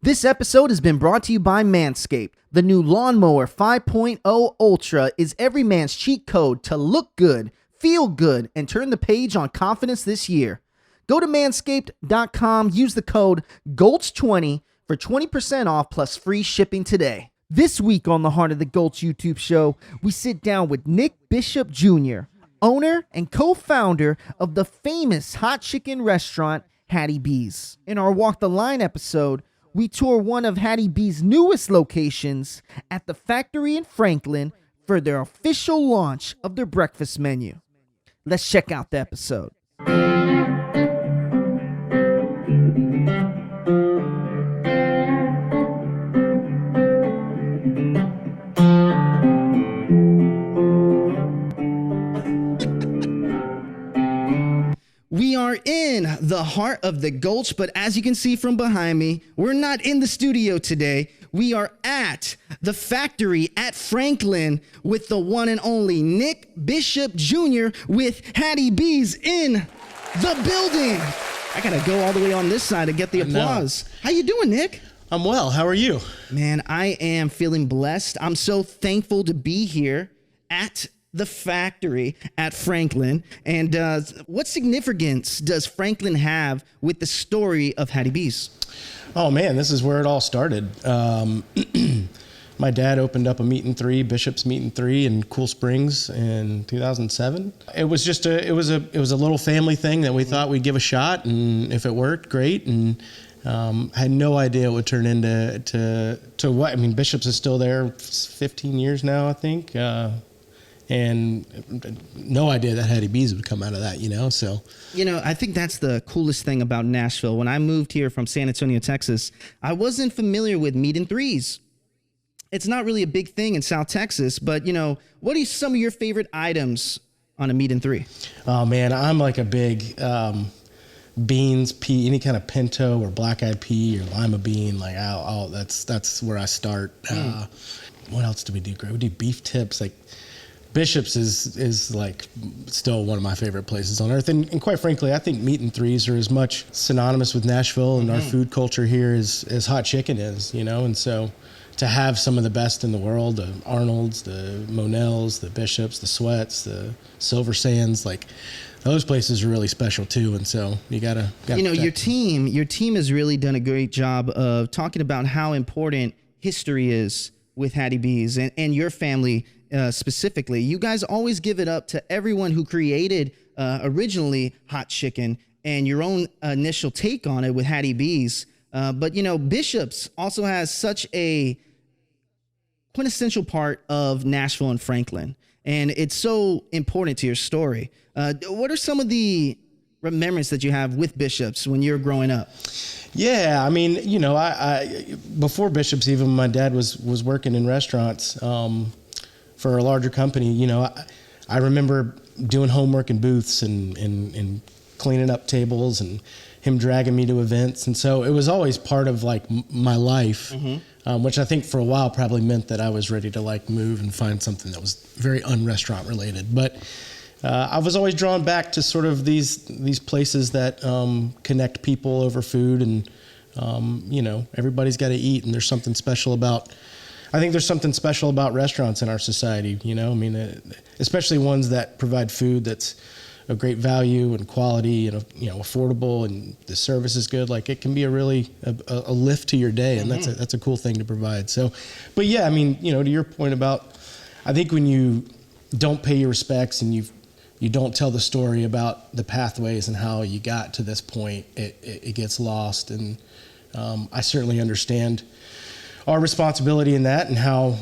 This episode has been brought to you by Manscaped. The new Lawnmower 5.0 Ultra is every man's cheat code to look good, feel good, and turn the page on confidence this year. Go to manscaped.com, use the code GOLTS20 for 20% off plus free shipping today. This week on the Heart of the Gulch YouTube show, we sit down with Nick Bishop Jr., owner and co-founder of the famous hot chicken restaurant, Hattie B's. In our Walk the Line episode, we tour one of Hattie B's newest locations at the factory in Franklin for their official launch of their breakfast menu. Let's check out the episode. We are in the heart of the Gulch, but as you can see from behind me, we're not in the studio today. We are at the factory at Franklin with the one and only Nick Bishop Jr. with Hattie B's in the building. I gotta go all the way on this side to get the applause. How you doing, Nick? I'm well. How are you? Man, I am feeling blessed. I'm so thankful to be here at the factory at Franklin. And what significance does Franklin have with the story of Hattie B's? Oh man, this is where it all started. My dad opened up a meat and three, Bishop's Meat and Three in Cool Springs in 2007. It was just a little family thing that we thought we'd give a shot, and if it worked, great. And had no idea it would turn into what. I mean, Bishop's is still there 15 years now, I think. And no idea that Hattie B's would come out of that, so. I think that's the coolest thing about Nashville. When I moved here from San Antonio, Texas, I wasn't familiar with meat and threes. It's not really a big thing in South Texas, but, what are some of your favorite items on a meat and three? Oh, man, I'm like a big beans, pea, any kind of pinto or black-eyed pea or lima bean. Like, that's where I start. What else do we do? We do beef tips, like. Bishop's is like still one of my favorite places on earth. And quite frankly, I think meat and threes are as much synonymous with Nashville and our food culture here as hot chicken is, And so to have some of the best in the world, the Arnold's, the Monell's, the Bishop's, the Sweats, the Silver Sands, like those places are really special too. And so you gotta your team has really done a great job of talking about how important history is with Hattie B's and your family specifically. You guys always give it up to everyone who created originally hot chicken and your own initial take on it with Hattie B's. But Bishop's also has such a quintessential part of Nashville and Franklin, and it's so important to your story. What are some of the remembrance that you have with Bishop's when you're growing up? Yeah, I mean, I before Bishop's, even my dad was working in restaurants for a larger company. I remember doing homework in booths and cleaning up tables and him dragging me to events. And so it was always part of like my life, which I think for a while probably meant that I was ready to like move and find something that was very un-restaurant related. But I was always drawn back to sort of these places that connect people over food, and everybody's got to eat, and there's something special about. I think there's something special about restaurants in our society. I mean, especially ones that provide food that's of great value and quality and affordable, and the service is good. Like it can be a really a lift to your day, and that's a cool thing to provide. So, but yeah, I mean, to your point about, I think when you don't pay your respects and you don't tell the story about the pathways and how you got to this point, it gets lost. And I certainly understand our responsibility in that and how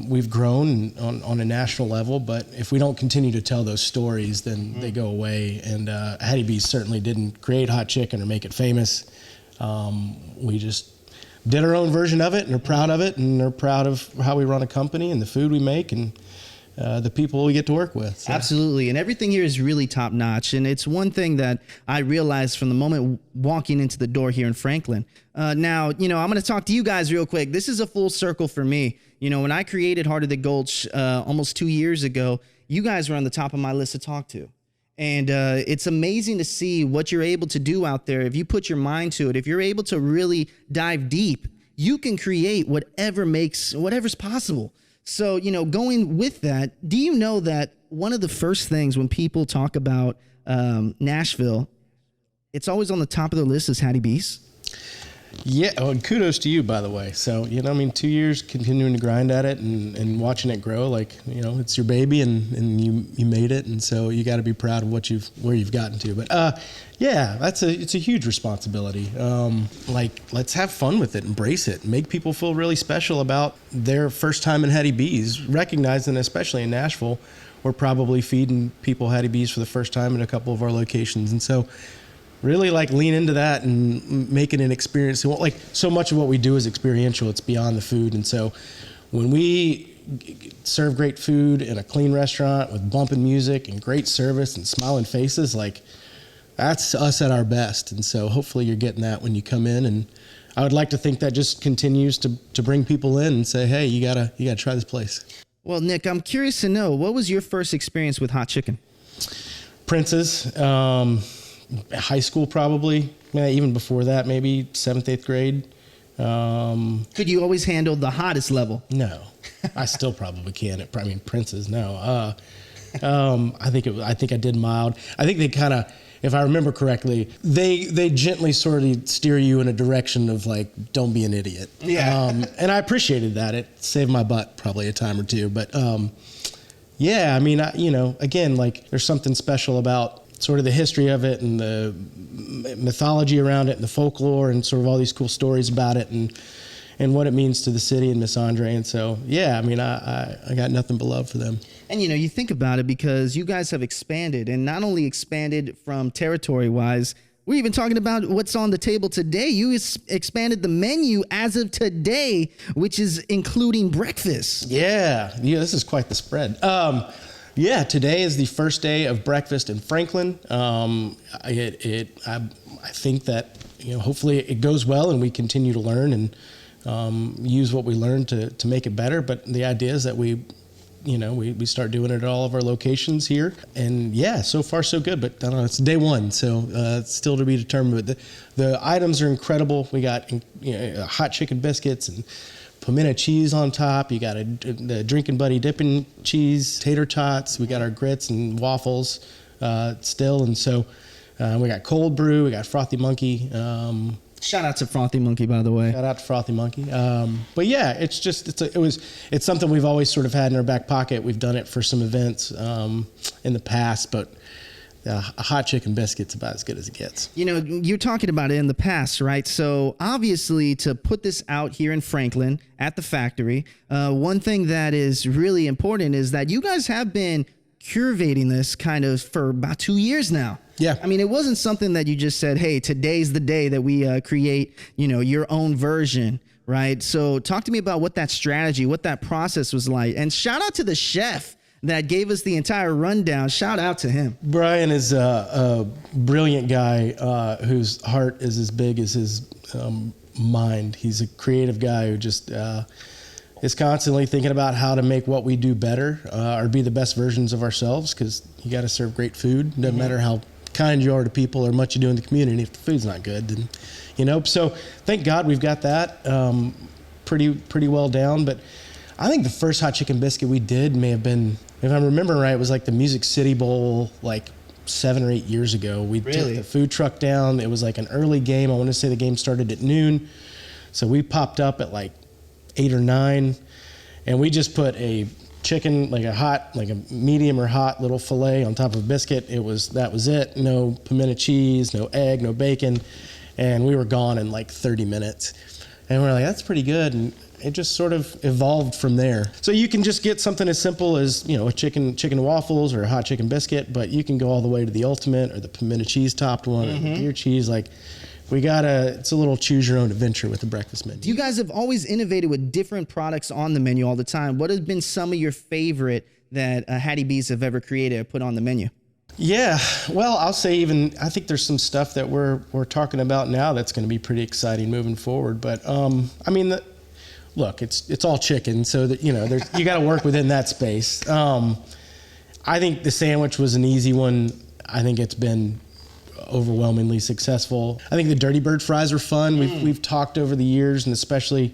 we've grown on a national level. But if we don't continue to tell those stories, then they go away. And Hattie B certainly didn't create hot chicken or make it famous. We just did our own version of it and are proud of it, and are proud of how we run a company and the food we make and the people we get to work with. So. Absolutely. And everything here is really top notch. And it's one thing that I realized from the moment walking into the door here in Franklin. Now, I'm going to talk to you guys real quick. This is a full circle for me. When I created Heart of the Gulch almost 2 years ago, you guys were on the top of my list to talk to. And it's amazing to see what you're able to do out there if you put your mind to it, if you're able to really dive deep you can create whatever's possible. So, going with that, do you know that one of the first things when people talk about Nashville, it's always on the top of the list is Hattie B's? Yeah, and kudos to you, by the way. So, 2 years continuing to grind at it and watching it grow, it's your baby and you made it. And so you got to be proud of where you've gotten to. But, it's a huge responsibility. Let's have fun with it, embrace it, make people feel really special about their first time in Hattie B's, recognizing, especially in Nashville, we're probably feeding people Hattie B's for the first time in a couple of our locations. And so, really lean into that and make it an experience. So much of what we do is experiential. It's beyond the food. And so when we serve great food in a clean restaurant with bumping music and great service and smiling faces, that's us at our best. And so hopefully you're getting that when you come in. And I would like to think that just continues to bring people in and say, hey, you gotta try this place. Well, Nick, I'm curious to know, what was your first experience with hot chicken? Prince's, high school probably, even before that, maybe 7th, 8th grade. Could you always handle the hottest level? No, I still probably can't. Prince's, no. I think I did mild. I think they kind of, if I remember correctly, they gently sort of steer you in a direction of don't be an idiot. Yeah. And I appreciated that. It saved my butt probably a time or two. But again, there's something special about sort of the history of it and the mythology around it and the folklore and sort of all these cool stories about it and what it means to the city and Miss Andre. And so, I got nothing but love for them. And, you think about it, because you guys have expanded, and not only expanded from territory-wise, we're even talking about what's on the table today. You expanded the menu as of today, which is including breakfast. Yeah, this is quite the spread. Today is the first day of breakfast in Franklin. I think that hopefully it goes well and we continue to learn and use what we learned to make it better. But the idea is that we start doing it at all of our locations here. And so far so good. But I don't know, it's day one, so it's still to be determined. But the items are incredible. We got hot chicken biscuits and pimento cheese on top. You got the Drinking Buddy dipping cheese, tater tots. We got our grits and waffles still. And so we got cold brew. We got Frothy Monkey. Shout out to Frothy Monkey, by the way. Shout out to Frothy Monkey. It's something we've always sort of had in our back pocket. We've done it for some events in the past, but a hot chicken biscuit's about as good as it gets. You're talking about it in the past, right? So obviously, to put this out here in Franklin at the factory, one thing that is really important is that you guys have been curating this kind of for about 2 years now. Yeah. It wasn't something that you just said, hey, today's the day that we create, your own version, right? So talk to me about what that strategy, what that process was like. And shout out to the chef that gave us the entire rundown. Shout out to him. Brian is a brilliant guy whose heart is as big as his mind. He's a creative guy who just is constantly thinking about how to make what we do better or be the best versions of ourselves, because you got to serve great food. Doesn't matter how kind you are to people or much you do in the community. If the food's not good, then, so thank God we've got that pretty well down. But I think the first hot chicken biscuit we did may have been, if I remember right, it was the Music City Bowl 7 or 8 years ago. We took the food truck down. It was an early game. I want to say the game started at noon. So we popped up at 8 or 9, and we just put a chicken, a medium or hot little fillet on top of a biscuit. That was it. No pimento cheese, no egg, no bacon. And we were gone in 30 minutes. And we're that's pretty good. And it just sort of evolved from there. So you can just get something as simple as, a chicken waffles or a hot chicken biscuit, but you can go all the way to the ultimate or the pimento cheese topped one, or beer cheese. It's a little choose your own adventure with the breakfast menu. You guys have always innovated with different products on the menu all the time. What has been some of your favorite that Hattie B's have ever created or put on the menu? Yeah, well, I'll say I think there's some stuff that we're talking about now that's going to be pretty exciting moving forward. But look, it's all chicken, so that you got to work within that space. I think the sandwich was an easy one. I think it's been overwhelmingly successful. I think the Dirty Bird fries are fun. We've talked over the years, and especially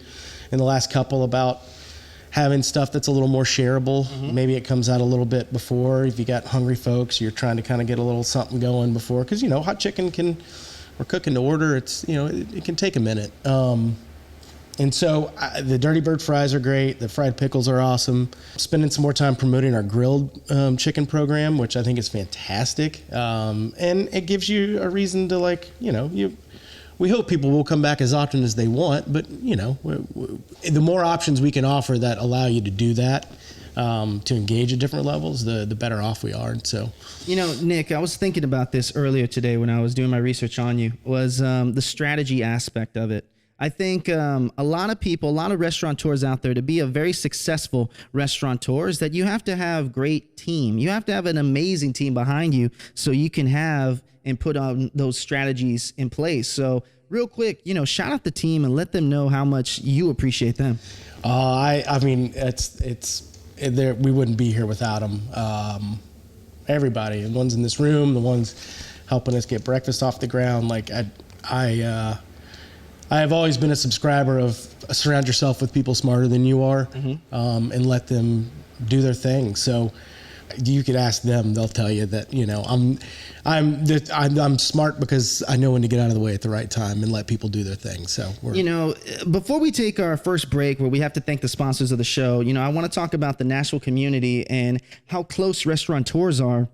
in the last couple, about having stuff that's a little more shareable. Maybe it comes out a little bit before. If you got hungry folks, you're trying to kind of get a little something going before, because hot chicken we're cooking to order. It's it can take a minute. And so the Dirty Bird fries are great. The fried pickles are awesome. Spending some more time promoting our grilled chicken program, which I think is fantastic. And it gives you a reason to we hope people will come back as often as they want, but the more options we can offer that allow you to do that, to engage at different levels, the better off we are. So, Nick, I was thinking about this earlier today when I was doing my research on you, was the strategy aspect of it. I think a lot of restaurateurs out there, to be a very successful restaurateur, is that you have to have great team. You have to have an amazing team behind you so you can have and put on those strategies in place. So real quick, shout out the team and let them know how much you appreciate them. I mean, it's there. We wouldn't be here without them. Everybody, the ones in this room, the ones helping us get breakfast off the ground. I have always been a subscriber of surround yourself with people smarter than you are, and let them do their thing. So you could ask them; they'll tell you that I'm smart because I know when to get out of the way at the right time and let people do their thing. So before we take our first break, where we have to thank the sponsors of the show, I want to talk about the Nashville community and how close restaurateurs are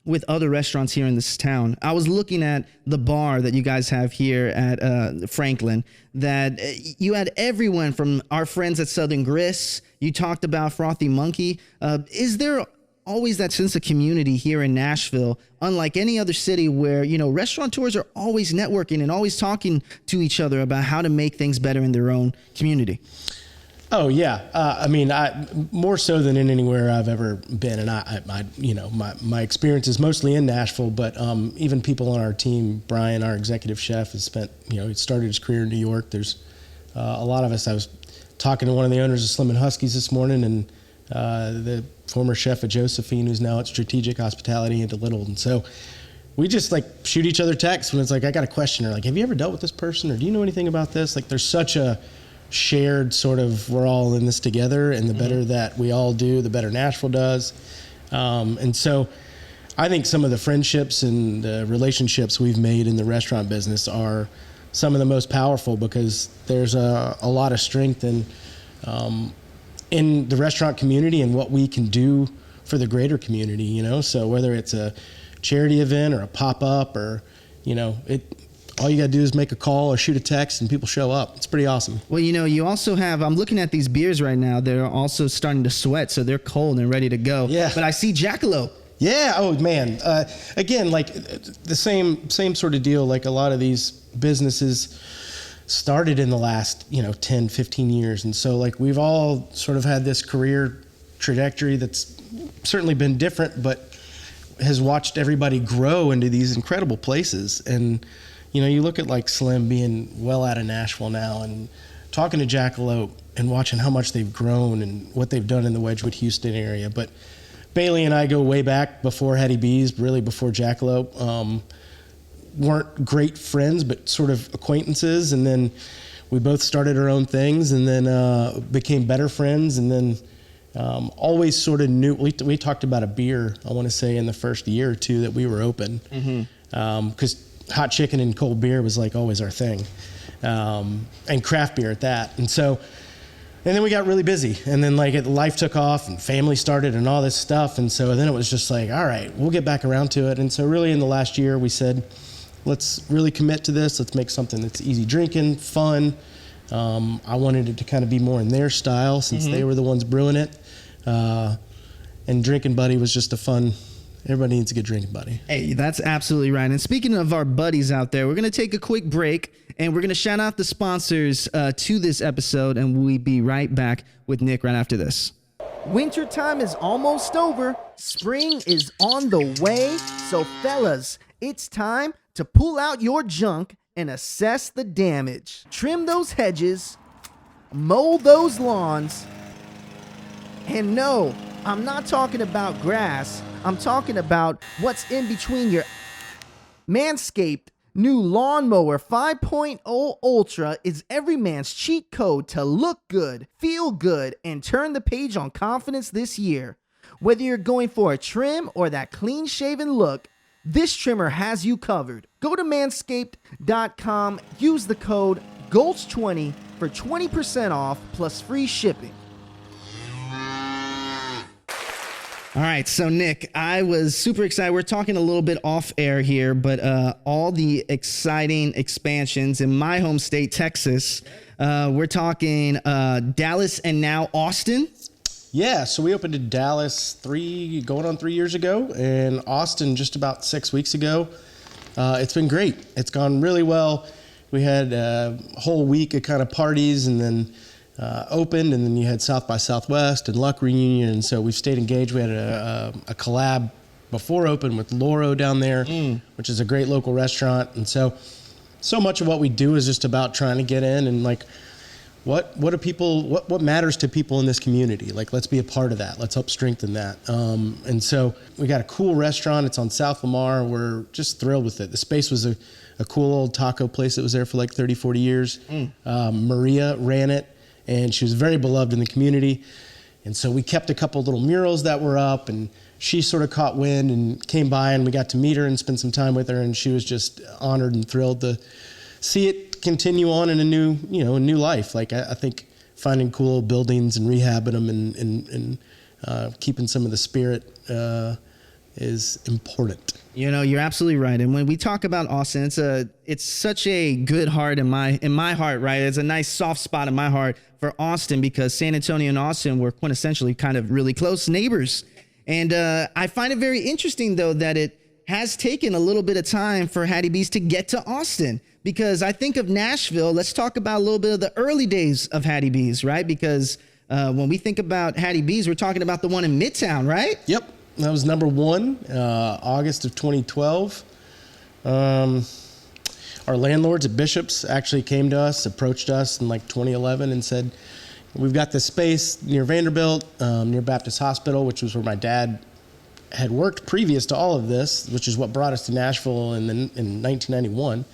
with other restaurants here in this town. I was looking at the bar that you guys have here at Franklin, that you had everyone from our friends at Southern Grist. You talked about Frothy Monkey. Is there always that sense of community here in Nashville, unlike any other city, where, restaurateurs are always networking and always talking to each other about how to make things better in their own community? Oh yeah, I mean, more so than in anywhere I've ever been, and my experience is mostly in Nashville. But even people on our team, Brian, our executive chef, has spent, he started his career in New York. There's a lot of us. I was talking to one of the owners of Slim and Huskies this morning, and the former chef at Josephine, who's now at Strategic Hospitality into Little, and so we just shoot each other texts when it's I got a question, or have you ever dealt with this person, or do you know anything about this? There's such a shared sort of, we're all in this together, and the better that we all do, the better Nashville does. And so I think some of the friendships and relationships we've made in the restaurant business are some of the most powerful, because there's a lot of strength in the restaurant community and what we can do for the greater community, so whether it's a charity event or a pop-up, or all you got to do is make a call or shoot a text and people show up. It's pretty awesome. Well, you also have, I'm looking at these beers right now. They're also starting to sweat, so they're cold and ready to go. Yeah. But I see Jackalope. Yeah. Oh, man. Again, the same sort of deal. A lot of these businesses started in the last, 10, 15 years. And so, we've all sort of had this career trajectory that's certainly been different, but has watched everybody grow into these incredible places. And you look at Slim being well out of Nashville now, and talking to Jackalope and watching how much they've grown and what they've done in the Wedgwood, Houston area. But Bailey and I go way back before Hattie B's, really before Jackalope. Weren't great friends, but sort of acquaintances. And then we both started our own things, and then became better friends. And then always sort of knew, we talked about a beer, I want to say, in the first year or two that we were open. Because hot chicken and cold beer was always our thing, and craft beer at that. And so, and then we got really busy, and then life took off and family started and all this stuff. And so then it was just all right, we'll get back around to it. And so really in the last year we said, let's really commit to this. Let's make something that's easy drinking, fun. I wanted it to kind of be more in their style, since they were the ones brewing it. And Drinking Buddy was just a fun, everybody needs a good drinking buddy. Hey, that's absolutely right. And speaking of our buddies out there, we're going to take a quick break, and we're going to shout out the sponsors to this episode, and we'll be right back with Nick right after this. Wintertime is almost over. Spring is on the way. So fellas, it's time to pull out your junk and assess the damage. Trim those hedges, mow those lawns, and no, I'm not talking about grass. I'm talking about what's in between your Manscaped new Lawnmower 5.0 Ultra is every man's cheat code to look good, feel good, and turn the page on confidence this year. Whether you're going for a trim or that clean-shaven look, this trimmer has you covered. Go to manscaped.com, use the code GOLDS20 for 20% off plus free shipping. All right, so Nick, I was super excited. We're talking a little bit off air here, but all the exciting expansions in my home state, Texas. We're talking Dallas and now Austin. Yeah, so we opened in Dallas going on 3 years ago, and Austin just about 6 weeks ago. It's been great. It's gone really well. We had a whole week of kind of parties, and then opened, and then you had South by Southwest and Luck Reunion, and so we've stayed engaged. We had a collab before open with Loro down there, which is a great local restaurant, and so much of what we do is just about trying to get in and like what matters to people in this community. Like, let's be a part of that. Let's help strengthen that. And so we got a cool restaurant. It's on South Lamar. We're just thrilled with it. The space was a cool old taco place that was there for like 30, 40 years. Maria ran it, and she was very beloved in the community. And so we kept a couple little murals that were up, and she sort of caught wind and came by, and we got to meet her and spend some time with her, and she was just honored and thrilled to see it continue on in a new life. Like, I think finding cool buildings and rehabbing them and keeping some of the spirit is important. You know, you're absolutely right. And when we talk about Austin, it's such a good heart in my heart, right? It's a nice soft spot in my heart for Austin, because San Antonio and Austin were quintessentially kind of really close neighbors. And I find it very interesting, though, that it has taken a little bit of time for Hattie B's to get to Austin, because I think of Nashville. Let's talk about a little bit of the early days of Hattie B's, right? Because when we think about Hattie B's, we're talking about the one in Midtown, right? Yep. That was number one, August of 2012. Our landlords at Bishop's actually came to us, approached us in like 2011 and said, we've got this space near Vanderbilt, near Baptist Hospital, which was where my dad had worked previous to all of this, which is what brought us to Nashville in 1991.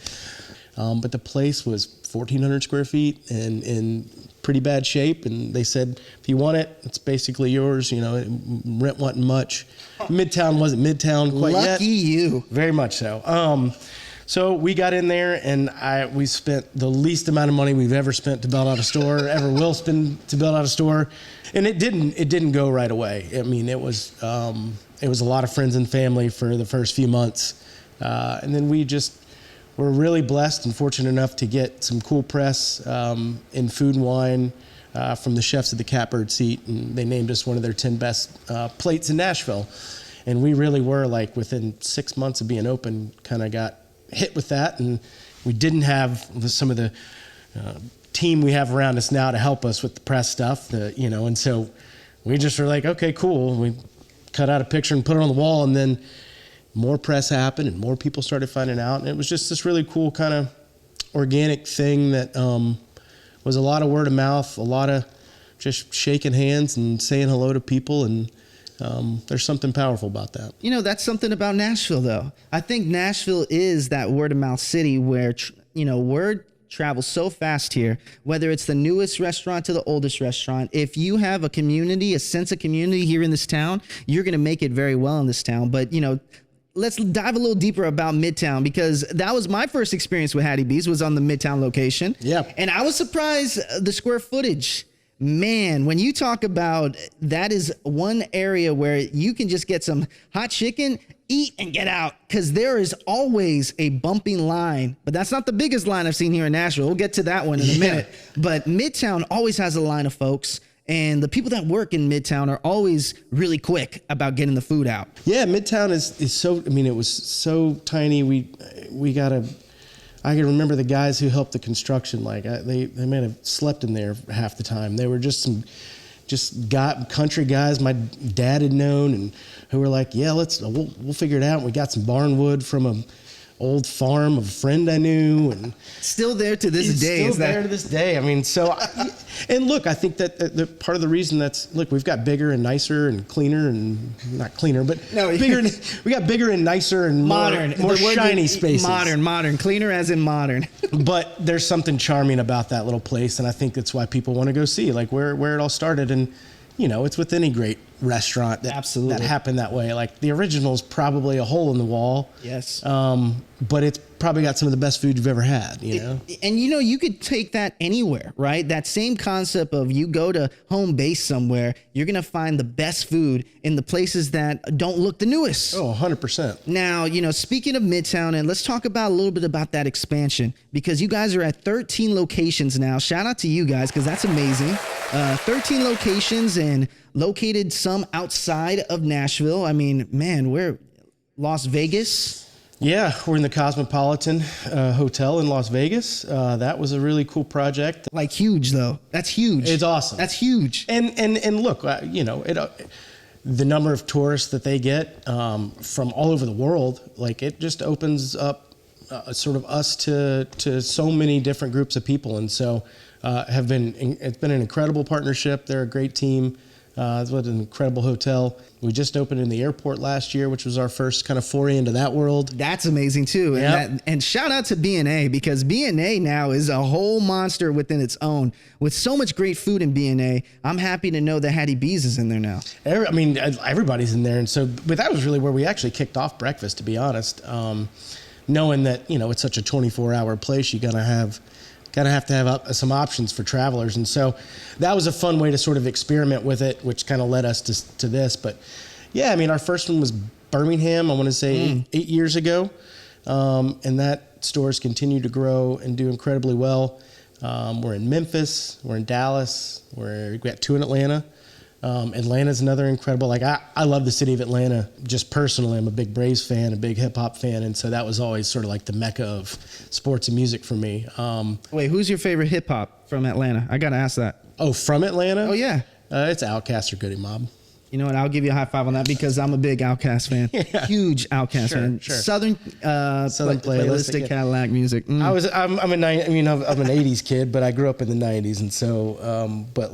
But the place was 1,400 square feet and in pretty bad shape, and they said, if you want it, it's basically yours. You know, rent wasn't much. Midtown wasn't Midtown quite yet. Lucky you. Very much so. So we got in there, and we spent the least amount of money we've ever spent to build out a store, ever will spend to build out a store, and it didn't go right away. I mean, it was a lot of friends and family for the first few months, and then we're really blessed and fortunate enough to get some cool press in food and wine from the chefs at the Catbird Seat, and they named us one of their 10 best plates in Nashville. And we really were, like, within 6 months of being open, kind of got hit with that, and we didn't have some of the team we have around us now to help us with the press stuff, and so we just were like, okay, cool. We cut out a picture and put it on the wall, and then more press happened and more people started finding out, and it was just this really cool kind of organic thing that was a lot of word of mouth, a lot of just shaking hands and saying hello to people, and there's something powerful about that. You know, that's something about Nashville, though. I think Nashville is that word of mouth city where word travels so fast here, whether it's the newest restaurant to the oldest restaurant. If you have a community, a sense of community here in this town, you're going to make it very well in this town. But, let's dive a little deeper about Midtown, because that was my first experience with Hattie B's, was on the Midtown location. Yeah. And I was surprised the square footage. Man, when you talk about that is one area where you can just get some hot chicken, eat and get out, because there is always a bumping line. But that's not the biggest line I've seen here in Nashville. We'll get to that one in a minute. But Midtown always has a line of folks. And the people that work in Midtown are always really quick about getting the food out. Yeah, Midtown is so, it was so tiny. I can remember the guys who helped the construction, they might have slept in there half the time. They were just country guys my dad had known, and who were like, yeah, we'll figure it out. And we got some barnwood from a old farm of a friend I knew, and still there to this day. Still there to this day. And look, I think that the part of the reason we've got bigger and nicer and cleaner and not cleaner, but bigger. We got bigger and nicer and modern, more shiny spaces. Modern, cleaner as in modern. But there's something charming about that little place, and I think that's why people want to go see like where it all started. And it's with any great restaurant that happened that way. Like the original is probably a hole in the wall. Yes. But it's probably got some of the best food you've ever had, And you could take that anywhere, right? That same concept of you go to home base somewhere, you're going to find the best food in the places that don't look the newest. Oh, 100%. Now, speaking of Midtown, and let's talk about a little bit about that expansion, because you guys are at 13 locations now. Shout out to you guys, because that's amazing. 13 locations and located some outside of Nashville. I mean, man, we're Las Vegas. Yeah, we're in the Cosmopolitan Hotel in Las Vegas. That was a really cool project. Like huge though. That's huge. It's awesome. That's huge. And look, the number of tourists that they get from all over the world, like it just opens up sort of us to so many different groups of people, and so it's been an incredible partnership. They're a great team. It's an incredible hotel. We just opened in the airport last year, which was our first kind of foray into that world. That's amazing too. Yep. And shout out to B&A, because B&A now is a whole monster within its own. With so much great food in B&A, I'm happy to know that Hattie B's is in there now. Everybody's in there. And so, but that was really where we actually kicked off breakfast, to be honest. Knowing that, it's such a 24-hour place, you have to have some options for travelers. And so that was a fun way to sort of experiment with it, which kind of led us to this. But yeah, our first one was Birmingham, I want to say 8 years ago. And that store's continued to grow and do incredibly well. We're in Memphis, we're in Dallas, we got 2 in Atlanta. Atlanta's another incredible, I love the city of Atlanta just personally. I'm a big Braves fan, a big hip hop fan. And so that was always sort of like the mecca of sports and music for me. Wait, who's your favorite hip hop from Atlanta? I got to ask that. Oh, from Atlanta? Oh yeah. It's Outkast or Goody Mob. You know what? I'll give you a high five on that, because I'm a big Outkast fan. Yeah. Huge Outkast fan. Sure. Southern playlistic Cadillac music. I'm an 80s kid, but I grew up in the 90s, and so but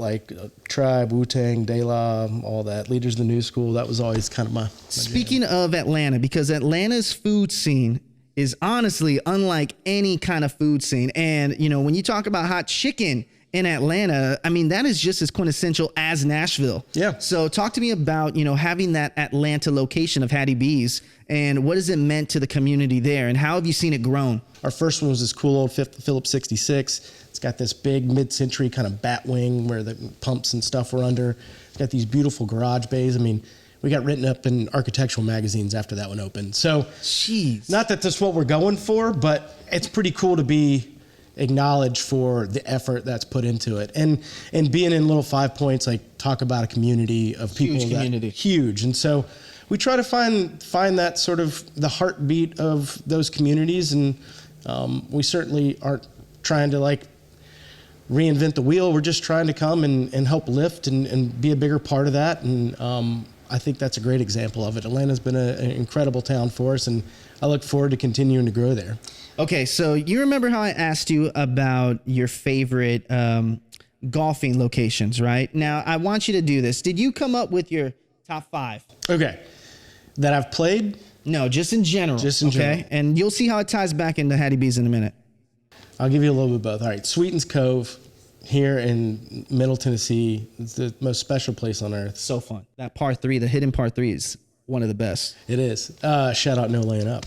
Tribe, Wu-Tang, De La, all that, Leaders of the New School, that was always kind of my Speaking jam. of Atlanta, because Atlanta's food scene is honestly unlike any kind of food scene, and when you talk about hot chicken in Atlanta, that is just as quintessential as Nashville. Yeah. So talk to me about, having that Atlanta location of Hattie B's, and what has it meant to the community there, and how have you seen it grown? Our first one was this cool old Phillips 66. It's got this big mid-century kind of bat wing where the pumps and stuff were under. It's got these beautiful garage bays. We got written up in architectural magazines after that one opened. So, jeez. Not that that's what we're going for, but it's pretty cool to be acknowledged for the effort that's put into it, and being in Little 5 Points, talk about a community of people. Huge community. Huge. And so we try to find that sort of the heartbeat of those communities, and we certainly aren't trying to reinvent the wheel. We're just trying to come and help lift and be a bigger part of that, and I think that's a great example of it. Atlanta's been an incredible town for us, and I look forward to continuing to grow there. Okay, so you remember how I asked you about your favorite golfing locations, right? Now, I want you to do this. Did you come up with your top 5? Okay. That I've played? No, just in general. Just in general. And you'll see how it ties back into Hattie B's in a minute. I'll give you a little bit of both. All right, Sweetens Cove here in Middle Tennessee. It's the most special place on earth. So fun. That par 3, the hidden par 3 is one of the best. It is. Shout out No Laying Up.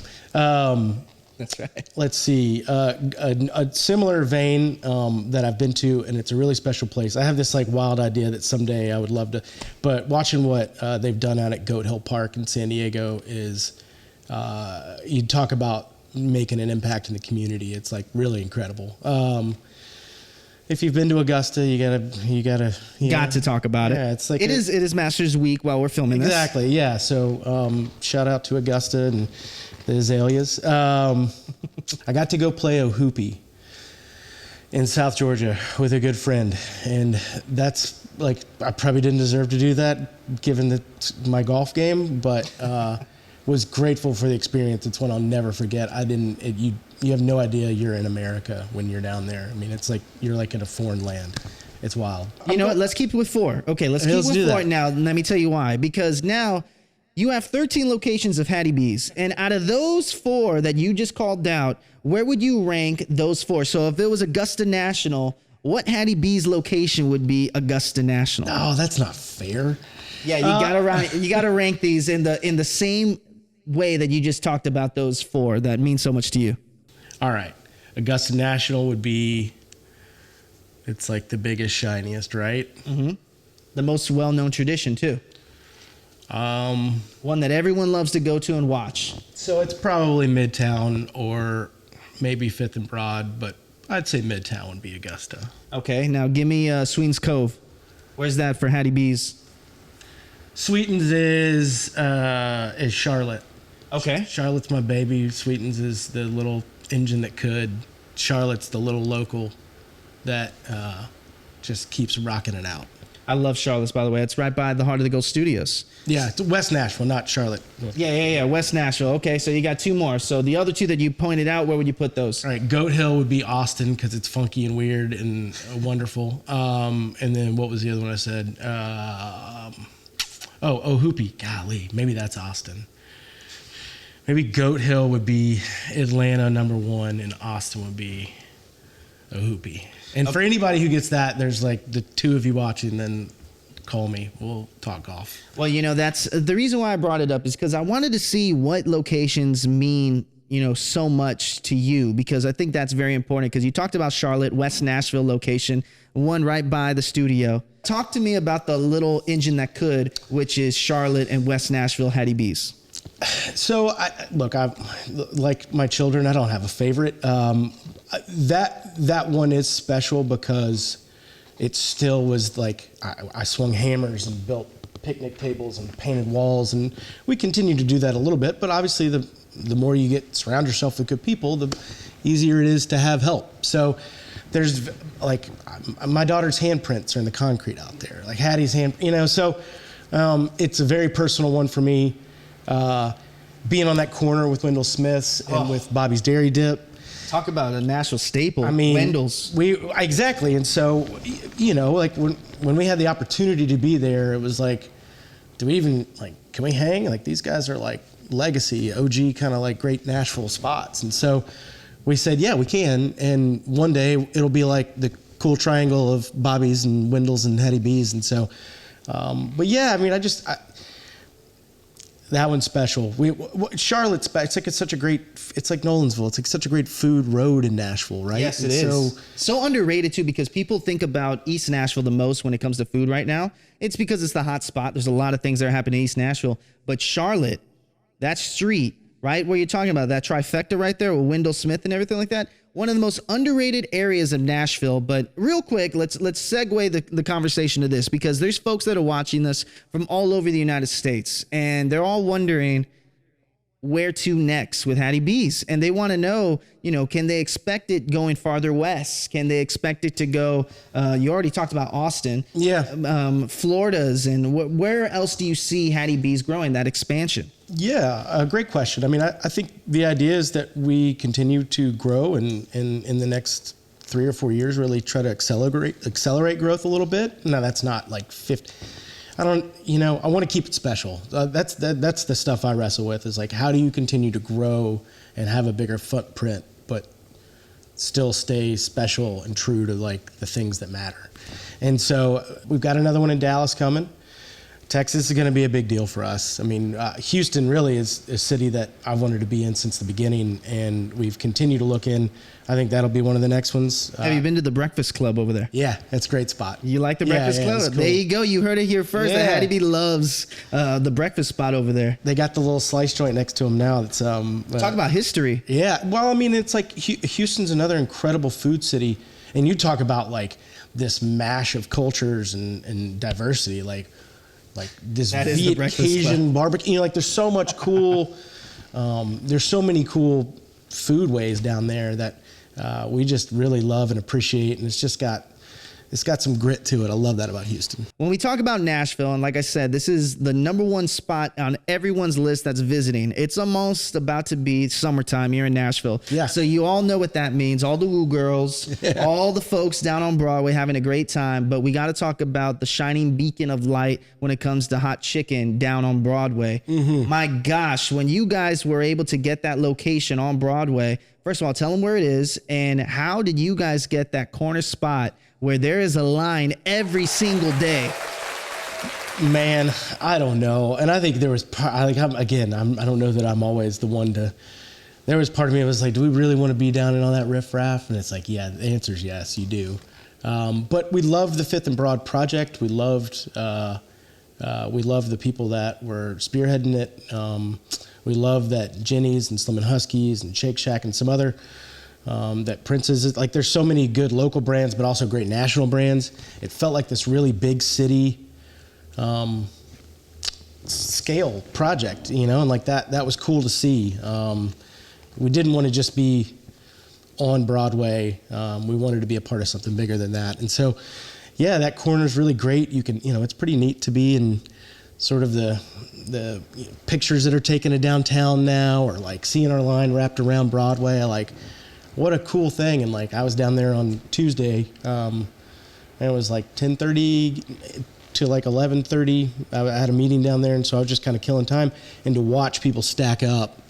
That's right. Let's see. A similar vein that I've been to, and it's a really special place. I have this wild idea that someday I would love to, but watching what they've done out at Goat Hill Park in San Diego is, you talk about making an impact in the community. It's really incredible. If you've been to Augusta, you gotta got to talk about it. Yeah, it's it is Masters Week while we're filming this. Exactly. Yeah. So shout out to Augusta and the Azaleas. I got to go play a hoopie in South Georgia with a good friend, and that's I probably didn't deserve to do that given my golf game, but was grateful for the experience. It's one I'll never forget. You have no idea you're in America when you're down there. It's you're in a foreign land. It's wild. You know what? Let's keep it with 4. Okay, let's keep Let's with do 4 that. now. And let me tell you why. Because now you have 13 locations of Hattie B's. And out of those 4 that you just called out, where would you rank those 4? So if it was Augusta National, what Hattie B's location would be Augusta National? Oh, that's not fair. Yeah, you gotta rank these in the same way that you just talked about those 4 that mean so much to you. All right. Augusta National would be, it's like the biggest, shiniest, right? Mm-hmm. The most well-known tradition, too. One that everyone loves to go to and watch. So it's probably Midtown or maybe 5th and Broad, but I'd say Midtown would be Augusta. Okay, now give me Sweetens Cove. Where's that for Hattie B's? Sweetens is Charlotte. Okay. Charlotte's my baby. Sweetens is the little engine that could. Charlotte's the little local that just keeps rocking it out. I love Charlotte's, by the way. It's right by the Heart of the Gold Studios. Yeah, it's West Nashville, not Charlotte. Yeah. West Nashville. Okay, so you got 2 more. So the other 2 that you pointed out, where would you put those? All right, Goat Hill would be Austin because it's funky and weird and wonderful. And then what was the other one I said? Hoopy. Golly, maybe that's Austin. Maybe Goat Hill would be Atlanta #1, and Austin would be Hoopy. And for anybody who gets that, there's like the 2 of you watching, then call me. We'll talk golf. Well, that's the reason why I brought it up is because I wanted to see what locations mean, so much to you, because I think that's very important, because you talked about Charlotte, West Nashville location, one right by the studio. Talk to me about the little engine that could, which is Charlotte and West Nashville Hattie B's. So, I like my children, I don't have a favorite. That one is special because it still was like I swung hammers and built picnic tables and painted walls, and we continue to do that a little bit. But obviously, the more you surround yourself with good people, the easier it is to have help. So there's like my daughter's handprints are in the concrete out there, like Hattie's hand. So it's a very personal one for me. Being on that corner with Wendell Smith's and with Bobby's Dairy Dip. Talk about a Nashville staple. I mean, Wendell's. Exactly. And so, like when we had the opportunity to be there, it was like, do we even can we hang? Like these guys are like legacy, OG kind of like great Nashville spots. And so we said, yeah, we can. And one day it'll be like the cool triangle of Bobby's and Wendell's and Hattie B's. And so, but yeah, I mean, that one's special. Charlotte's back. It's such a great. It's like Nolensville. It's like such a great food road in Nashville, right? Yes, it is. So underrated too, because people think about East Nashville the most when it comes to food right now. It's because it's the hot spot. There's a lot of things that are happening in East Nashville, but Charlotte, that street, right where you're talking about, that trifecta right there with Wendell Smith and everything like that. One of the most underrated areas of Nashville. But real quick, let's segue the conversation to this, because there's folks that are watching this from all over the United States, and they're all wondering where to next with Hattie B's. And they want to know, can they expect it going farther west? Can they expect it to go, you already talked about Austin. Yeah. Florida's, and where else do you see Hattie B's growing, that expansion? Yeah, great question. I mean, I think the idea is that we continue to grow and in the next 3 or 4 years really try to accelerate growth a little bit. Now, that's not like 50. I want to keep it special. That's the stuff I wrestle with, is like, how do you continue to grow and have a bigger footprint, but still stay special and true to like the things that matter. And so we've got another one in Dallas coming. Texas is going to be a big deal for us. I mean, Houston really is a city that I've wanted to be in since the beginning, and we've continued to look in. I think that'll be one of the next ones. Have you been to the Breakfast Club over there? Yeah, that's a great spot. You like the Breakfast Club? Cool. There you go. You heard it here first. Yeah. Hattie B loves the breakfast spot over there. They got the little slice joint next to them now. That's talk about history. Yeah. Well, I mean, it's like Houston's another incredible food city, and you talk about like this mash of cultures and diversity, like this Cajun barbecue. Like there's so much cool. There's so many cool food ways down there that we just really love and appreciate, and it's just got it's got some grit to it. I love that about Houston. When we talk about Nashville, and like I said, this is the #1 spot on everyone's list that's visiting. It's almost about to be summertime here in Nashville. Yeah. So you all know what that means. All the woo girls, all the folks down on Broadway having a great time. But we got to talk about the shining beacon of light when it comes to hot chicken down on Broadway. My gosh, when you guys were able to get that location on Broadway, first of all, tell them where it is, and how did you guys get that corner spot where there is a line every single day? Man, I don't know. And I think there was, I don't know that I'm always the one to, there was part of me that was like, do we really want to be down in all that riffraff? And it's like, yeah, the answer is yes, you do. But we loved the Fifth and Broad project. We loved the people that were spearheading it. We love that Jenny's and Slim and Huskies and Shake Shack and some other, that Prince's, like there's so many good local brands, but also great national brands. It felt like this really big city scale project, and like that was cool to see. We didn't want to just be on Broadway. We wanted to be a part of something bigger than that. And so, yeah, that corner's really great. You can, it's pretty neat to be in sort of the pictures that are taken of downtown now, or like seeing our line wrapped around Broadway. What a cool thing. And like I was down there on Tuesday, and it was like 10:30 to like 11:30. I had a meeting down there, and so I was just kind of killing time. And to watch people stack up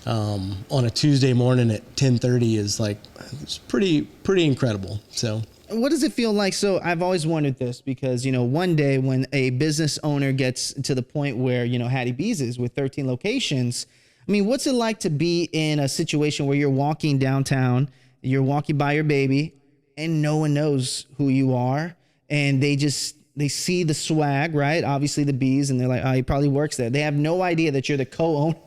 on a Tuesday morning at 10:30 is like, it's pretty incredible. So what does it feel like? So I've always wondered this because, one day when a business owner gets to the point where, Hattie B's is with 13 locations, I mean, what's it like to be in a situation where you're walking downtown, you're walking by your baby, and no one knows who you are, and they see the swag, right? Obviously the B's, and they're like, oh, he probably works there. They have no idea that you're the co-owner,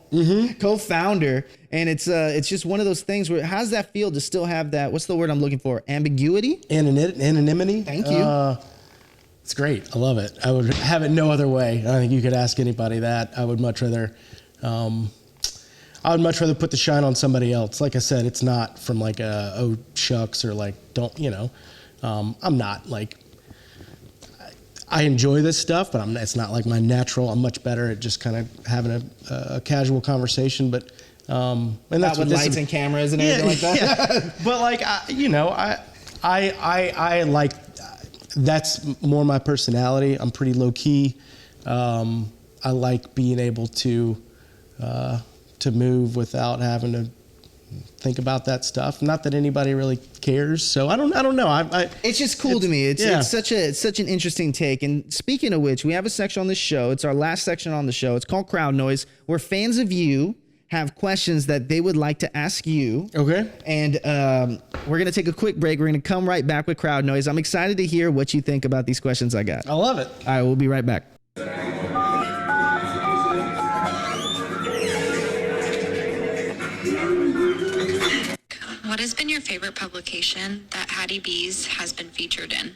co-founder, and it's just one of those things where, how does that feel to still have that, what's the word I'm looking for? Ambiguity? Anonymity. Thank you. It's great. I love it. I would have it no other way. I think you could ask anybody that. I would much rather put the shine on somebody else. Like I said, it's not from like oh shucks, or like I'm not like, I enjoy this stuff, but it's not like my natural. I'm much better at just kind of having a casual conversation, but and that's with lights and cameras and everything like that. Yeah. But like I like, that's more my personality. I'm pretty low key. I like being able to move without having to think about that stuff. Not that anybody really cares. So I don't know. It's just cool to me. It's such an interesting take. And speaking of which, we have a section on this show. It's our last section on the show. It's called Crowd Noise, where fans of you have questions that they would like to ask you. Okay. And we're going to take a quick break. We're going to come right back with Crowd Noise. I'm excited to hear what you think about these questions I got. I love it. All right, we'll be right back. What has been your favorite publication that Hattie B's has been featured in?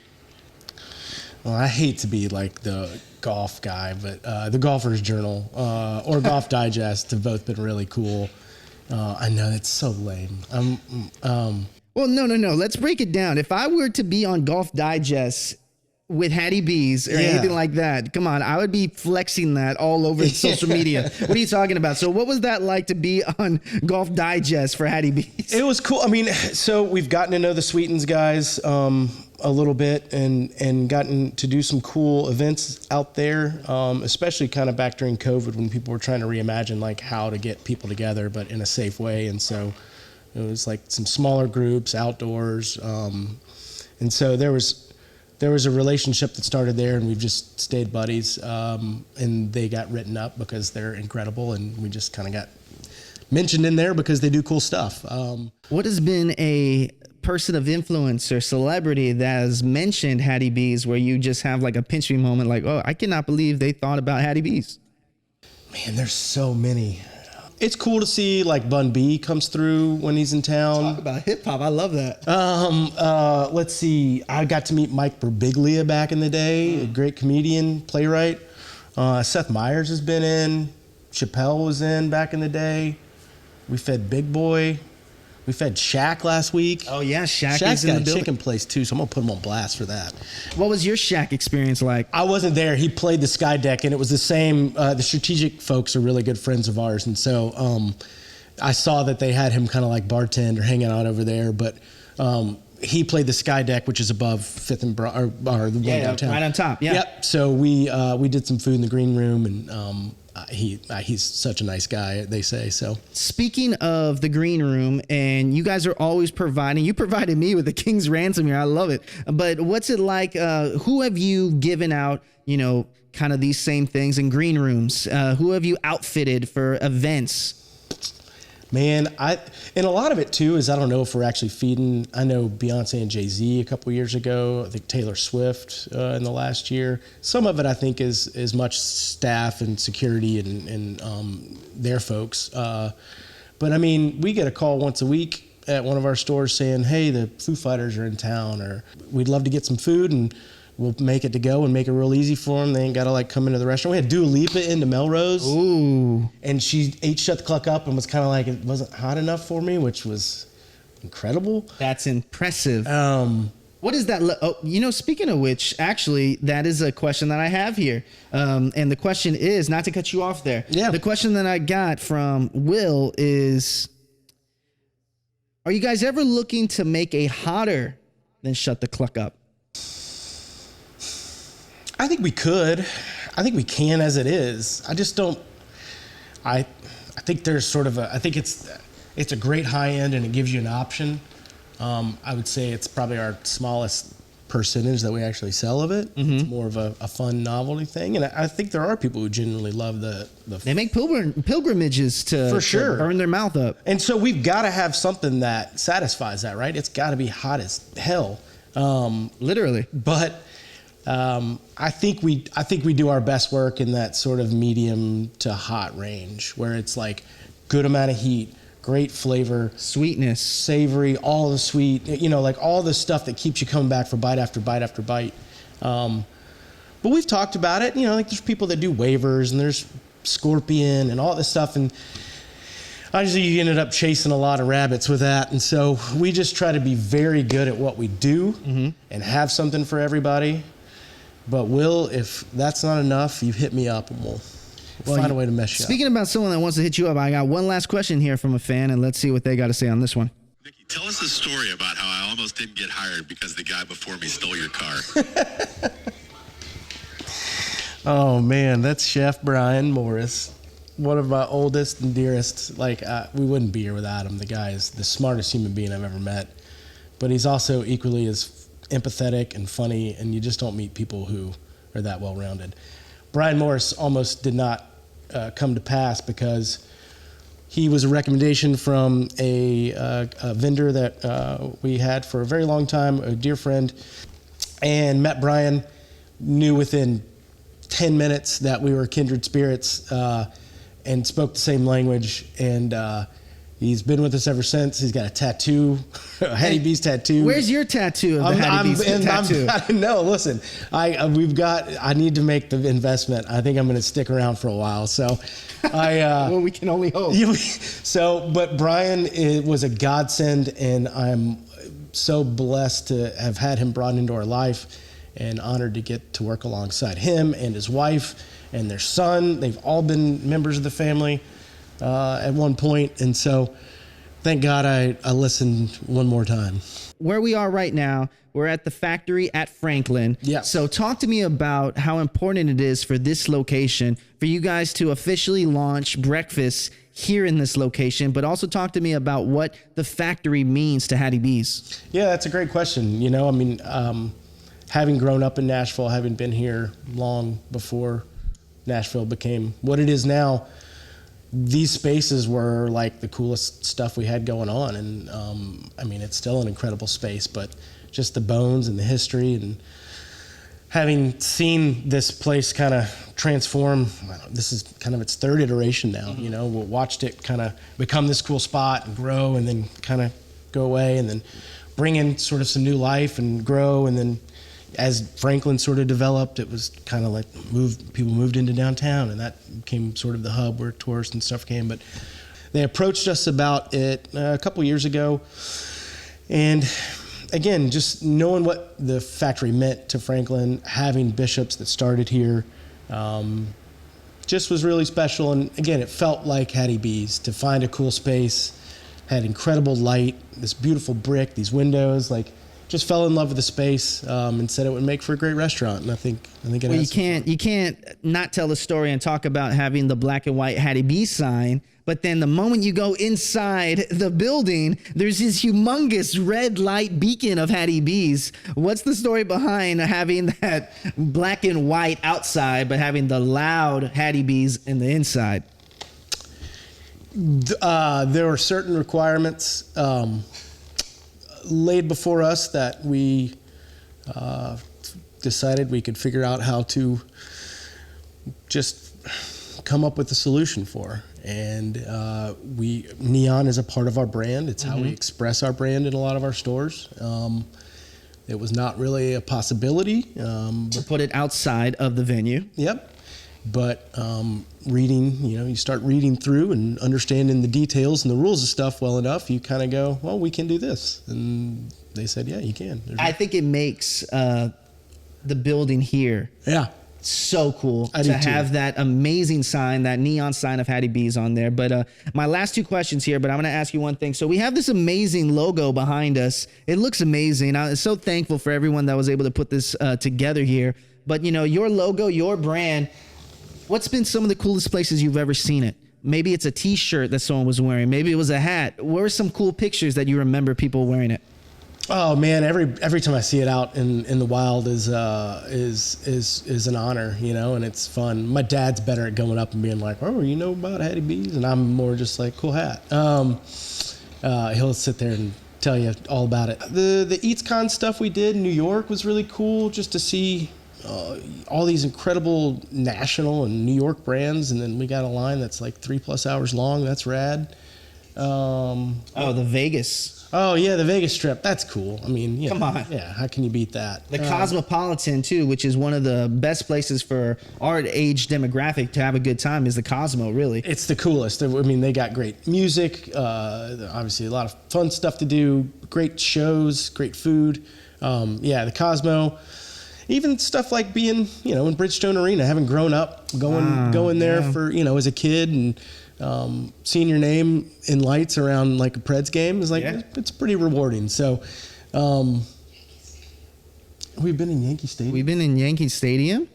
Well, I hate to be like the golf guy, but the Golfer's Journal or Golf Digest have both been really cool. I know that's so lame. Well, no. Let's break it down. If I were to be on Golf Digest with Hattie B's or anything like that, come on, I would be flexing that all over social media. What are you talking about? So what was that like to be on Golf Digest for Hattie B's? It was cool. I mean, so we've gotten to know the Sweetens guys a little bit and gotten to do some cool events out there, especially kind of back during COVID when people were trying to reimagine like how to get people together, but in a safe way. And so it was like some smaller groups, outdoors. And so there was a relationship that started there, and we've just stayed buddies. And they got written up because they're incredible, and we just kind of got mentioned in there because they do cool stuff. What has been a person of influence or celebrity that has mentioned Hattie B's where you just have like a pinch me moment, like, oh, I cannot believe they thought about Hattie B's? Man, there's so many. It's cool to see like Bun B comes through when he's in town. Talk about hip hop. I love that. Let's see. I got to meet Mike Birbiglia back in the day, a great comedian, playwright. Seth Meyers has been in. Chappelle was in back in the day. We fed Big Boy. We fed Shaq last week. Oh yeah, Shaq Shaq's is in got the a building. chicken place too, so I'm gonna put him on blast for that. What was your Shaq experience like? I wasn't there. He played the Sky Deck, and it was the same. The strategic folks are really good friends of ours, and so I saw that they had him kind of like bartend or hanging out over there. But he played the Sky Deck, which is above Fifth and or the one downtown, right on top. Yeah. Yep. So we did some food in the green room, and he's such a nice guy. They say so. Speaking of the green room, and you guys are always providing. You provided me with the King's ransom here. I love it. But what's it like? Who have you given out? Kind of these same things in green rooms. Who have you outfitted for events? Man, and a lot of it too is I don't know if we're actually feeding. I know Beyonce and Jay-Z a couple years ago. I think Taylor Swift in the last year. Some of it I think is much staff and security and their folks. But I mean, we get a call once a week at one of our stores saying, "Hey, the Foo Fighters are in town," or "We'd love to get some food," and we'll make it to go and make it real easy for them. They ain't got to come into the restaurant. We had Dua Lipa into Melrose. Ooh. And she ate Shut the Cluck Up and was kind of like, it wasn't hot enough for me, which was incredible. That's impressive. What is that? Speaking of which, actually, that is a question that I have here. And the question is, not to cut you off there. Yeah. The question that I got from Will is, are you guys ever looking to make a hotter than Shut the Cluck Up? I think we could. I think we can as it is. I just don't. I think there's sort of I think it's a great high end and it gives you an option. I would say it's probably our smallest percentage that we actually sell of it. Mm-hmm. It's more of a fun novelty thing, and I think there are people who genuinely love the. They make pilgrimages for sure to burn their mouth up, and so we've got to have something that satisfies that, right? It's got to be hot as hell, literally. But I think we do our best work in that sort of medium to hot range, where it's like good amount of heat, great flavor, sweetness, savory, all the sweet, like all the stuff that keeps you coming back for bite after bite after bite. But we've talked about it, like there's people that do waivers and there's scorpion and all this stuff. And obviously you ended up chasing a lot of rabbits with that. And so we just try to be very good at what we do and have something for everybody. But if that's not enough, you hit me up and we'll find a way to mesh you up. Speaking about someone that wants to hit you up, I got one last question here from a fan, and let's see what they got to say on this one. Nikki, tell us the story about how I almost didn't get hired because the guy before me stole your car. Oh, man, that's Chef Brian Morris, one of my oldest and dearest. We wouldn't be here without him. The guy is the smartest human being I've ever met. But he's also equally as empathetic and funny, and you just don't meet people who are that well-rounded. Brian Morris almost did not come to pass because he was a recommendation from a vendor that we had for a very long time, a dear friend, and met Brian, knew within 10 minutes that we were kindred spirits, and spoke the same language, and he's been with us ever since. He's got a tattoo, a Hattie B's tattoo. Where's your tattoo of the Hattie B's tattoo? No, listen, I need to make the investment. I think I'm going to stick around for a while. So well, we can only hope. But Brian was a godsend, and I'm so blessed to have had him brought into our life and honored to get to work alongside him and his wife and their son. They've all been members of the family at one point, and so thank God I listened one more time. Where we are right now, we're at the factory at Franklin. Yeah. So talk to me about how important it is for this location, for you guys to officially launch breakfast here in this location, but also talk to me about what the factory means to Hattie B's. Yeah, that's a great question. Having grown up in Nashville, having been here long before Nashville became what it is now, these spaces were like the coolest stuff we had going on. And it's still an incredible space, but just the bones and the history, and having seen this place kind of transform, this is kind of its third iteration now. We watched it kind of become this cool spot and grow, and then kind of go away, and then bring in sort of some new life and grow. And then as Franklin sort of developed, it was kind of like people moved into downtown, and that became sort of the hub where tourists and stuff came. But they approached us about it a couple years ago. And again, just knowing what the factory meant to Franklin, having Bishop's that started here, just was really special. And again, it felt like Hattie B's to find a cool space, had incredible light, this beautiful brick, these windows, like just fell in love with the space, and said it would make for a great restaurant. And I think it Well, has. you can't not tell the story and talk about having the black and white Hattie B sign, but then the moment you go inside the building, there's this humongous red light beacon of Hattie B's. What's the story behind having that black and white outside, but having the loud Hattie B's in the inside? There were certain requirements laid before us that we decided we could figure out how to just come up with a solution for. And neon is a part of our brand. It's how we express our brand in a lot of our stores. It was not really a possibility. To put it outside of the venue. Yep. But reading, you start reading through and understanding the details and the rules of stuff well enough, you kind of go, well, we can do this. And they said, yeah, you can. I think it makes the building here so cool to have that amazing sign, that neon sign of Hattie B's on there. But my last two questions here, but I'm going to ask you one thing. So we have this amazing logo behind us. It looks amazing. I'm so thankful for everyone that was able to put this together here. But, your logo, your brand, what's been some of the coolest places you've ever seen it? Maybe it's a T-shirt that someone was wearing. Maybe it was a hat. What are some cool pictures that you remember people wearing it? Oh man, every time I see it out in the wild is an honor, and it's fun. My dad's better at going up and being like, "Oh, you know about Hattie B's," and I'm more just like, "Cool hat." He'll sit there and tell you all about it. The EatsCon stuff we did in New York was really cool, just to see all these incredible national and New York brands, and then we got a line that's like 3+ hours long. That's rad. The Vegas. Oh yeah, the Vegas Strip. That's cool. I mean, come on. Yeah, how can you beat that? The Cosmopolitan too, which is one of the best places for our age demographic to have a good time, is the Cosmo. Really, it's the coolest. I mean, they got great music. Obviously, a lot of fun stuff to do. Great shows, great food. The Cosmo. Even stuff like being, in Bridgestone Arena, having grown up, going there for, as a kid, and seeing your name in lights around like a Preds game is like, it's pretty rewarding. So we've been in Yankee Stadium. We've been in Yankee Stadium.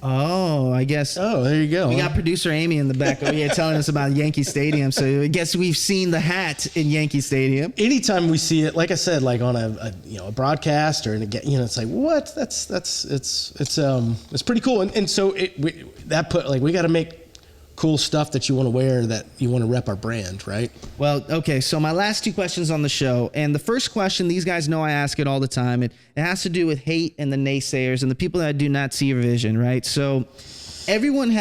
Oh, I guess. Oh, there you go. We got producer Amy in the back over here telling us about Yankee Stadium. So I guess we've seen the hat in Yankee Stadium. Anytime we see it, like I said, like on a broadcast or it's like, what? It's pretty cool. And so we got to make cool stuff that you want to wear, that you want to rep our brand, right? Well, okay, so my last two questions on the show, and the first question, these guys know I ask it all the time. It has to do with hate and the naysayers and the people that do not see your vision, right? So everyone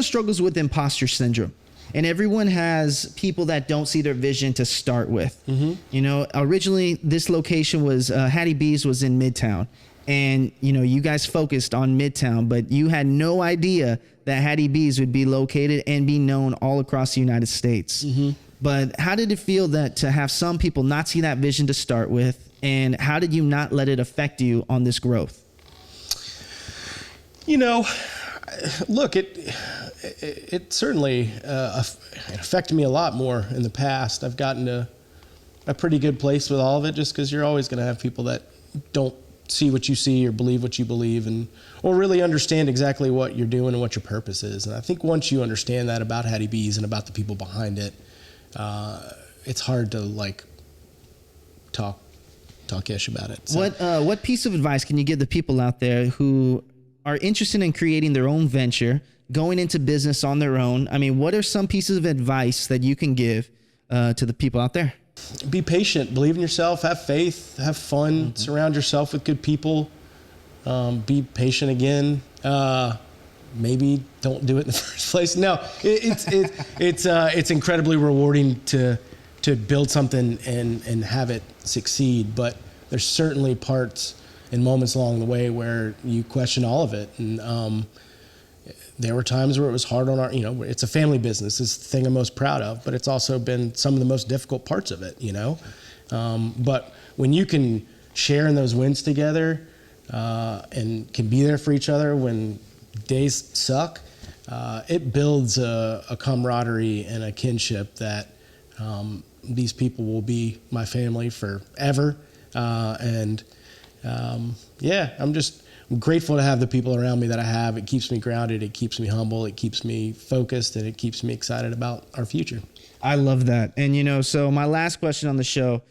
struggles with imposter syndrome, and everyone has people that don't see their vision to start with. Originally this location was Hattie B's was in Midtown, and you guys focused on Midtown, but you had no idea that Hattie B's would be located and be known all across the United States. But how did it feel to have some people not see that vision to start with, and how did you not let it affect you on this growth? Look, it certainly it affected me a lot more in the past. I've gotten to a pretty good place with all of it, just because you're always going to have people that don't see what you see or believe what you believe, or really understand exactly what you're doing and what your purpose is. And I think once you understand that about Hattie B's and about the people behind it, it's hard to talk ish about it. So. What piece of advice can you give the people out there who are interested in creating their own venture, going into business on their own? I mean, what are some pieces of advice that you can give to the people out there? Be patient, believe in yourself, have faith, have fun, surround yourself with good people, be patient again. Maybe don't do it in the first place. No, it's incredibly rewarding to build something and have it succeed, but there's certainly parts and moments along the way where you question all of it. And there were times where it was hard on our, it's a family business. It's the thing I'm most proud of, but it's also been some of the most difficult parts of it, But when you can share in those wins together and can be there for each other when days suck, it builds a camaraderie and a kinship that these people will be my family forever. I'm grateful to have the people around me that I have. It keeps me grounded. It keeps me humble. It keeps me focused, and it keeps me excited about our future. I love that. And, so my last question on the show,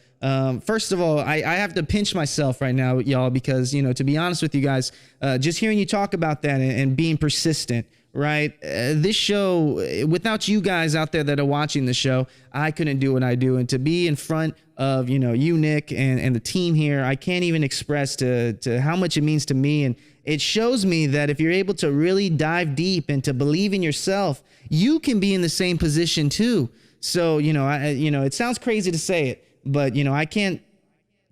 first of all, I have to pinch myself right now, y'all, because, to be honest with you guys, just hearing you talk about that and being persistent, right? This show, without you guys out there that are watching the show, I couldn't do what I do. And to be in front of, you, Nick, and the team here, I can't even express to how much it means to me. And it shows me that if you're able to really dive deep and to believe in yourself, you can be in the same position too. So, it sounds crazy to say it, but, I can't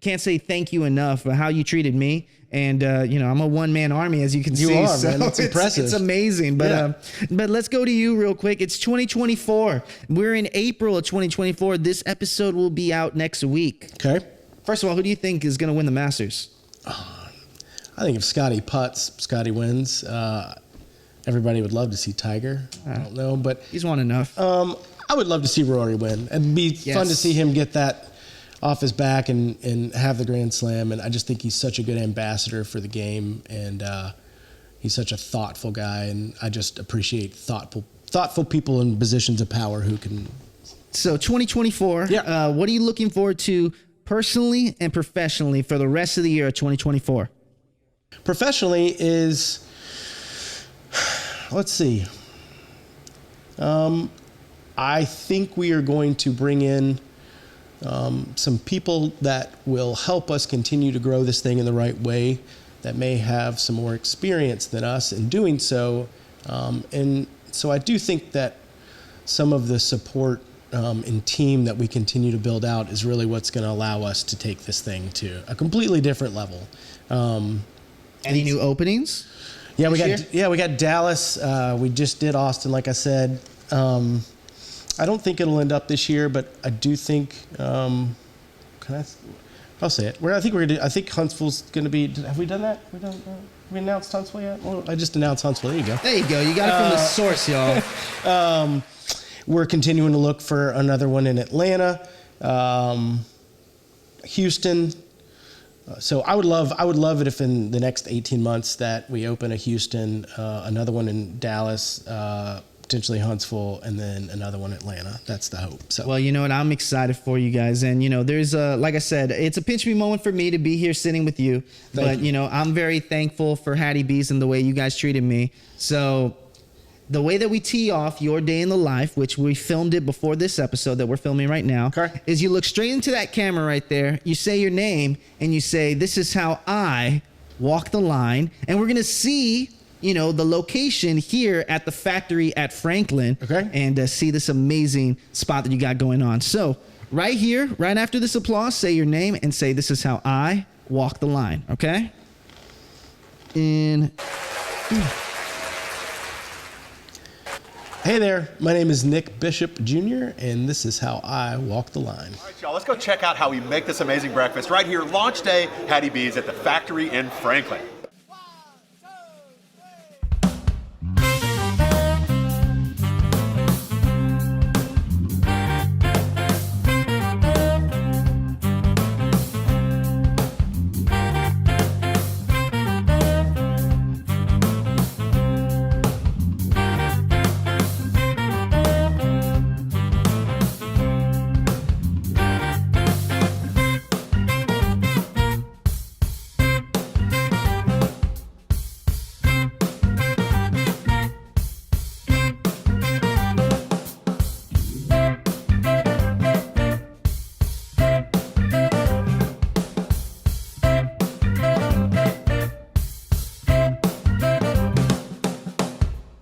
say thank you enough for how you treated me. And, I'm a one-man army, as you can see. You are, so man. It's impressive. It's amazing. But but let's go to you real quick. It's 2024. We're in April of 2024. This episode will be out next week. Okay. First of all, who do you think is going to win the Masters? I think if Scotty putts, Scotty wins. Everybody would love to see Tiger. I don't know, but He's won enough. I would love to see Rory win. It'd be fun to see him get that off his back and have the Grand Slam. And I just think he's such a good ambassador for the game, and he's such a thoughtful guy. And I just appreciate thoughtful people in positions of power who can. So 2024. Yeah. What are you looking forward to personally and professionally for the rest of the year of 2024? Professionally is, let's see. I think we are going to bring in some people that will help us continue to grow this thing in the right way, that may have some more experience than us in doing so. And so I do think that some of the support and team that we continue to build out is really what's going to allow us to take this thing to a completely different level. Any new openings? Yeah, we got Dallas. We just did Austin, like I said. I don't think it'll end up this year, but I do think. I'll say it. I think Huntsville's going to be. Have we done that? Have we announced Huntsville yet? Well, I just announced Huntsville. There you go. There you go. You got it from the source, y'all. We're continuing to look for another one in Atlanta, Houston. So I would love it if in the next 18 months that we open a Houston, another one in Dallas, potentially Huntsville, and then another one in Atlanta. That's the hope. So. Well, you know what? I'm excited for you guys. And, there's like I said, it's a pinch me moment for me to be here sitting with you. Thank you. I'm very thankful for Hattie B's and the way you guys treated me. So the way that we tee off your day in the life, which we filmed it before this episode that we're filming right now, Correct. is you look straight into that camera right there, you say your name, and you say, "This is how I walk the line." And we're going to see, the location here at the factory at Franklin, Okay. and see this amazing spot that you got going on. So right here, right after this applause, say your name and say, "This is how I walk the line." Okay? Hey there, my name is Nick Bishop Jr., and this is how I walk the line. All right, y'all, let's go check out how we make this amazing breakfast right here, launch day, Hattie B's at the factory in Franklin.